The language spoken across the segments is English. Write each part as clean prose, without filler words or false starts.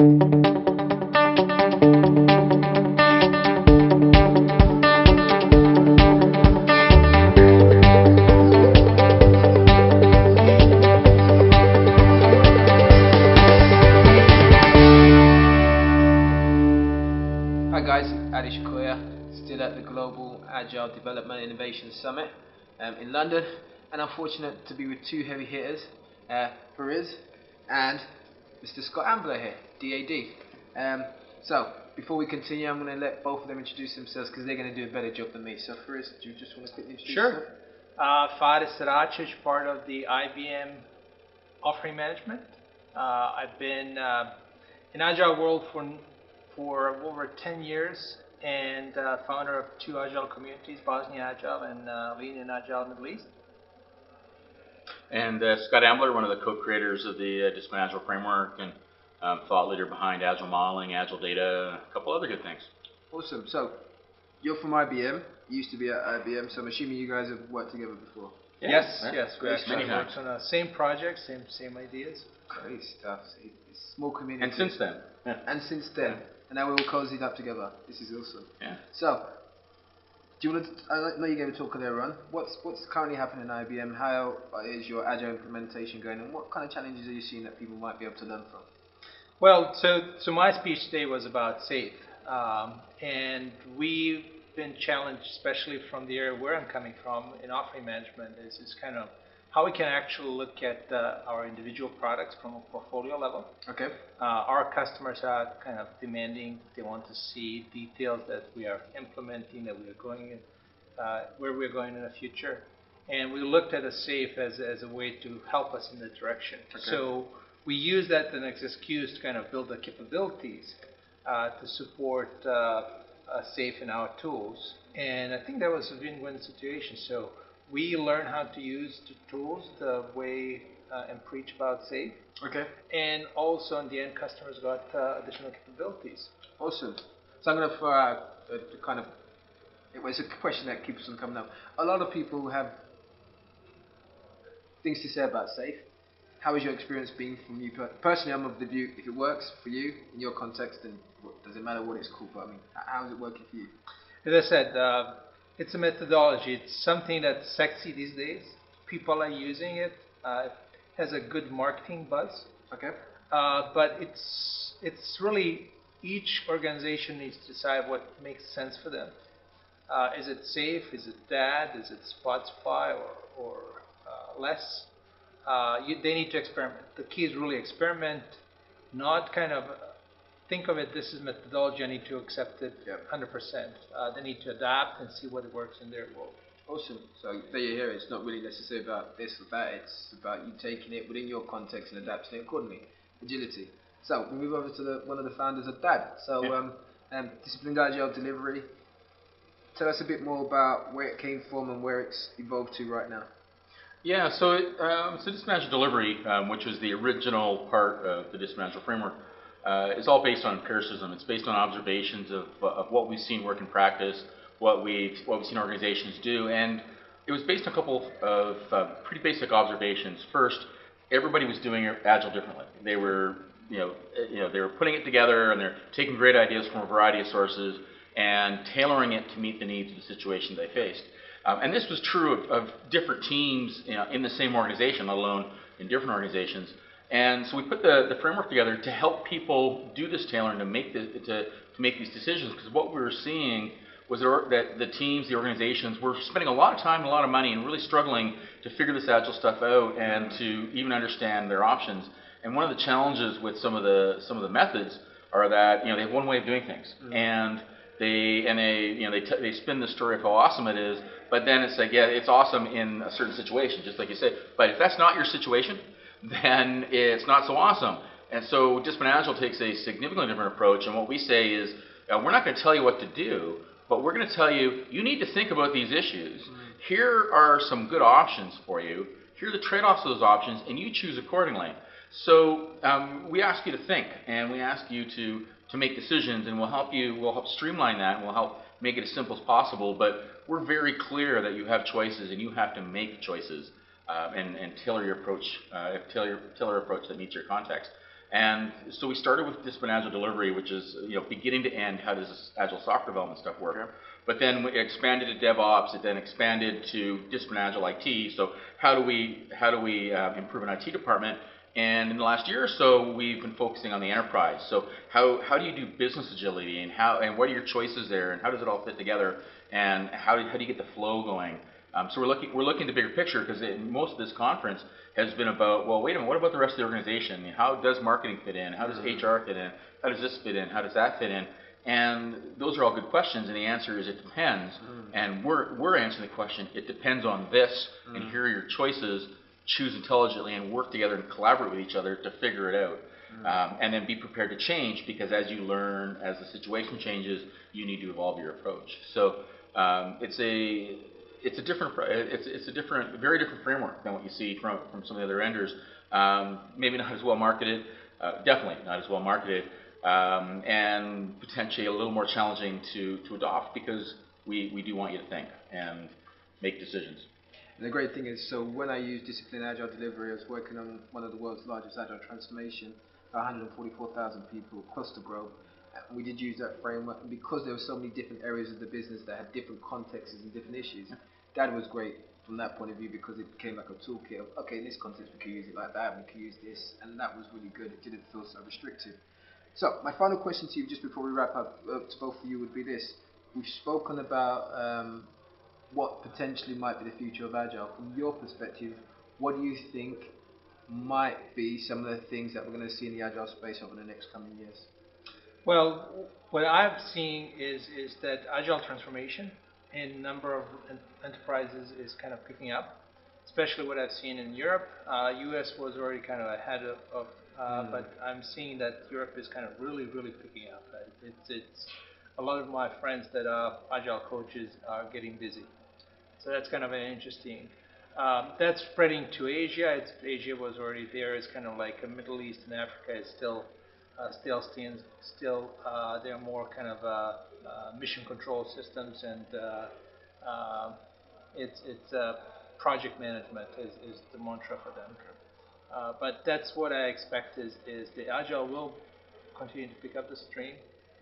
Still at the Global Agile Development Innovation Summit in London, and I'm fortunate to be with two heavy hitters, Fariz and Mr. Scott Ambler here, DAD. So, before we continue, I'm going to let both of them introduce themselves because they're going to do a better job than me. So, Fariz, do you just want to quickly introduce yourself? Sure. Fariz Saracevic, part of the IBM offering management. I've been in Agile world for over 10 years, and founder of two Agile communities, Bosnia Agile and Lean in Agile Middle East. And Scott Ambler, one of the co-creators of the dismantle Agile framework and thought leader behind Agile modeling, Agile data, a couple other good things. Awesome. So, you're from IBM, you used to be at IBM, so I'm assuming you guys have worked together before. Yes, we actually worked on the same project, same ideas. Great stuff. It's a small community. And since then. Yeah. And since then. And now we're all cozied up together. This is awesome. Yeah. So, do you want to? I know you gave a talk earlier on. What's currently happening in IBM? How is your Agile implementation going, and what kind of challenges are you seeing that people might be able to learn from? Well, so my speech today was about SAFe, and we've been challenged, especially from the area where I'm coming from in offering management, is kind of how we can actually look at our individual products from a portfolio level. Okay. Our customers are kind of demanding, they want to see details that we are implementing, that we are going in, where we're going in the future. And we looked at a SAFe as a way to help us in that direction. Okay. So we use that as an excuse to kind of build the capabilities to support SAFe in our tools. And I think that was a win-win situation. So we learn how to use the tools the way and preach about SAFe. Okay. And also, in the end, customers got additional capabilities. Awesome. So I'm going to throw out a kind of, it's a question that keeps on coming up. A lot of people have things to say about SAFe. How has your experience been from you? Personally, I'm of the view, if it works for you, in your context, then does it matter what it's called? But I mean, how is it working for you? As I said, it's a methodology. It's something that's sexy these days. People are using it. It has a good marketing buzz. Okay. But it's really each organization needs to decide what makes sense for them. Is it SAFe? Is it DAD? Is it Spotify or less? They need to experiment. The key is really experiment, not kind of think of it, this is methodology, I need to accept it 100%. They need to adapt and see what works in their world. Awesome. So there you hear it. It's not really necessarily about this or that. It's about you taking it within your context and adapting it accordingly. Agility. So we move over to one of the founders of DAD. So Disciplined Agile Delivery. Tell us a bit more about where it came from and where it's evolved to right now. Yeah, so Dismantle Delivery, which was the original part of the Dismantle framework, it's all based on empiricism. It's based on observations of what we've seen work in practice, what we've seen organizations do, and it was based on a couple of pretty basic observations. First, everybody was doing Agile differently. They were, they were putting it together, and they're taking great ideas from a variety of sources and tailoring it to meet the needs of the situation they faced. And this was true of different teams in the same organization, let alone in different organizations. And so we put the framework together to help people do this tailoring, to make these decisions, because what we were seeing was that the teams, the organizations, were spending a lot of time and a lot of money and really struggling to figure this Agile stuff out and to even understand their options. And one of the challenges with some of the methods are that they have one way of doing things, and they spin the story of how awesome it is, but then it's like, yeah, it's awesome in a certain situation, just like you said. But if that's not your situation, then it's not so awesome. And so Dismantle Agile takes a significantly different approach, and what we say is, we're not going to tell you what to do, but we're going to tell you, you need to think about these issues. Here are some good options for you. Here are the trade-offs of those options, and you choose accordingly. So we ask you to think, and we ask you to make decisions, and we'll help streamline that, and we'll help make it as simple as possible, but we're very clear that you have choices, and you have to make choices. And tailor your approach, tailor approach that meets your context. And so we started with disciplined agile delivery, which is beginning to end, how does this agile software development stuff work? Yeah. But then it expanded to DevOps. It then expanded to disciplined agile IT. So how do we improve an IT department? And in the last year or so, we've been focusing on the enterprise. So how do you do business agility, and what are your choices there, and how does it all fit together, and how do you get the flow going? So we're looking at the bigger picture, because most of this conference has been about, well, wait a minute, what about the rest of the organization? How does marketing fit in? How does HR fit in? How does this fit in? How does that fit in? And those are all good questions, and the answer is it depends. And we're answering the question, it depends on this, and here are your choices. Choose intelligently and work together and collaborate with each other to figure it out. And then be prepared to change, because as you learn, as the situation changes, you need to evolve your approach. So it's a very different framework than what you see from some of the other vendors. Maybe not as well marketed, definitely not as well marketed, and potentially a little more challenging to adopt, because we do want you to think and make decisions. And the great thing is, so when I use disciplined agile delivery, I was working on one of the world's largest agile transformation, 144,000 people across the globe. And we did use that framework, and because there were so many different areas of the business that had different contexts and different issues, that was great from that point of view, because it became like a toolkit of, okay, in this context we can use it like that, we can use this, and that was really good. It didn't feel so restrictive. So my final question to you, just before we wrap up, to both of you, would be this. We've spoken about what potentially might be the future of Agile. From your perspective, what do you think might be some of the things that we're going to see in the Agile space over the next coming years? Well, what I've seen is that Agile transformation in a number of enterprises is kind of picking up, especially what I've seen in Europe. US was already kind of ahead of but I'm seeing that Europe is kind of really picking up. It's a lot of my friends that are Agile coaches are getting busy. So that's kind of an interesting. That's spreading to Asia. Asia was already there. It's kind of like Middle East and Africa is still they're more kind of mission control systems, and it's project management is the mantra for them. But that's what I expect is the Agile will continue to pick up the stream.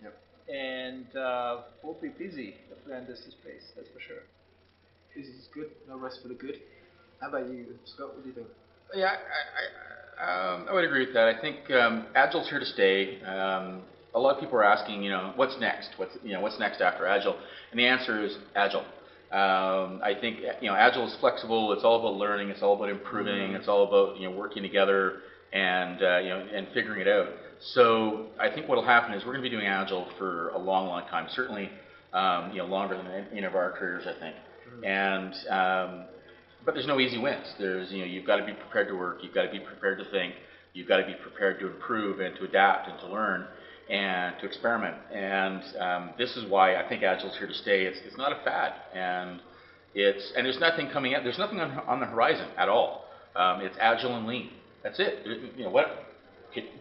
Yep. And we'll be busy if we're in this space, that's for sure. Busy is good, no rest for the good. How about you, Scott? What do you think? Yeah, I would agree with that. I think Agile's here to stay. A lot of people are asking, what's next? What's next after Agile? And the answer is Agile. I think Agile is flexible. It's all about learning. It's all about improving. It's all about working together and figuring it out. So I think what will happen is we're going to be doing Agile for a long time. Certainly, longer than any of our careers, I think. And but there's no easy wins. You've got to be prepared to work. You've got to be prepared to think. You've got to be prepared to improve and to adapt and to learn and to experiment. And this is why I think Agile's here to stay. It's not a fad, and there's nothing coming out. There's nothing on the horizon at all. It's Agile and lean. That's it.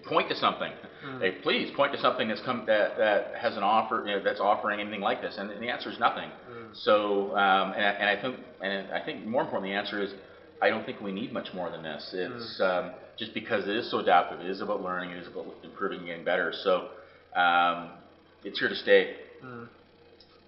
Point to something. Hey, please point to something that has an offer, that's offering anything like this. And the answer is nothing. So, I think more importantly, the answer is I don't think we need much more than this. It's just because it is so adaptive. It is about learning. It is about improving and getting better. So, it's here to stay.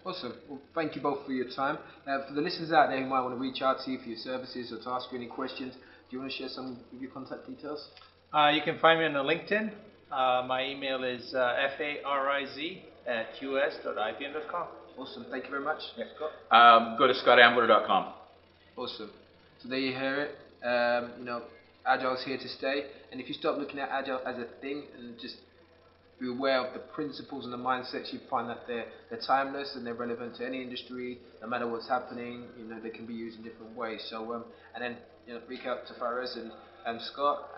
Awesome. Well, thank you both for your time. For the listeners out there who might want to reach out to you for your services or to ask you any questions, do you want to share some of your contact details? You can find me on LinkedIn. My email is fariz@us.ibm.com. Awesome. Thank you very much. Yeah. Scott? Go to scottambler.com. Awesome. So there you hear it. Agile's here to stay. And if you start looking at Agile as a thing and just be aware of the principles and the mindsets, you find that they're timeless and they're relevant to any industry, no matter what's happening. They can be used in different ways. So and then reach out to Fariz and Scott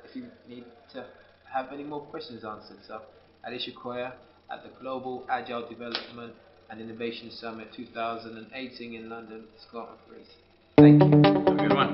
if you need to have any more questions answered. So Alicia Koya at the Global Agile Development and Innovation Summit 2018 in London, Scott and Fariz. Thank you. Have a good one.